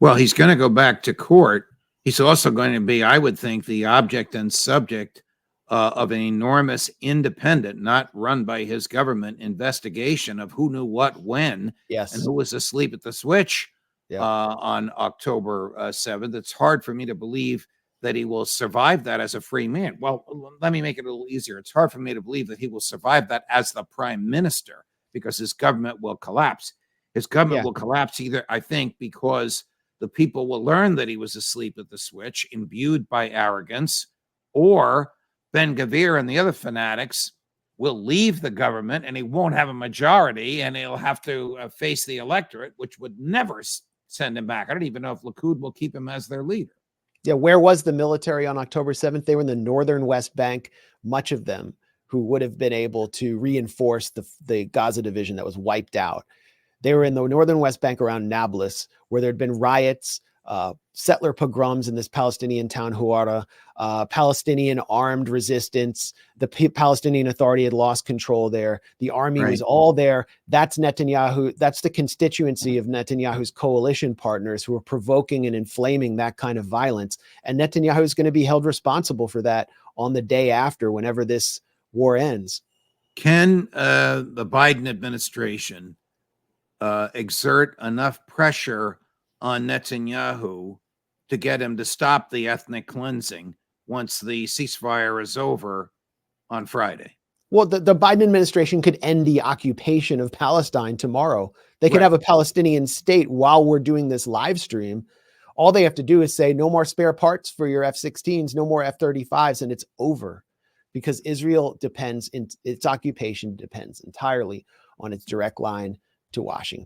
Well, he's going to go back to court. He's also going to be, I would think, the object and subject of an enormous independent, not run by his government, investigation of who knew what when and who was asleep at the switch on October 7th. It's hard for me to believe that he will survive that as a free man. Well, let me make it a little easier. It's hard for me to believe that he will survive that as the prime minister, because his government will collapse. His government will collapse either, I think, because the people will learn that he was asleep at the switch, imbued by arrogance, or Ben-Gvir and the other fanatics will leave the government and he won't have a majority and he'll have to face the electorate, which would never send him back. I don't even know if Likud will keep him as their leader. Yeah, where was the military on October 7th? They were in the northern West Bank, much of them who would have been able to reinforce the Gaza division that was wiped out. They were in the northern West Bank around Nablus, where there had been riots, settler pogroms in this Palestinian town, Huara, Palestinian armed resistance. The Palestinian Authority had lost control there. The army was all there. That's Netanyahu. That's the constituency of Netanyahu's coalition partners who are provoking and inflaming that kind of violence. And Netanyahu is going to be held responsible for that on the day after, whenever this war ends. Can the Biden administration exert enough pressure on Netanyahu to get him to stop the ethnic cleansing once the ceasefire is over on Friday? Well, the Biden administration could end the occupation of Palestine tomorrow. They could have a Palestinian state while we're doing this live stream. All they have to do is say no more spare parts for your F-16s, no more F-35s, and it's over, because Israel its occupation depends entirely on its direct line to Washington.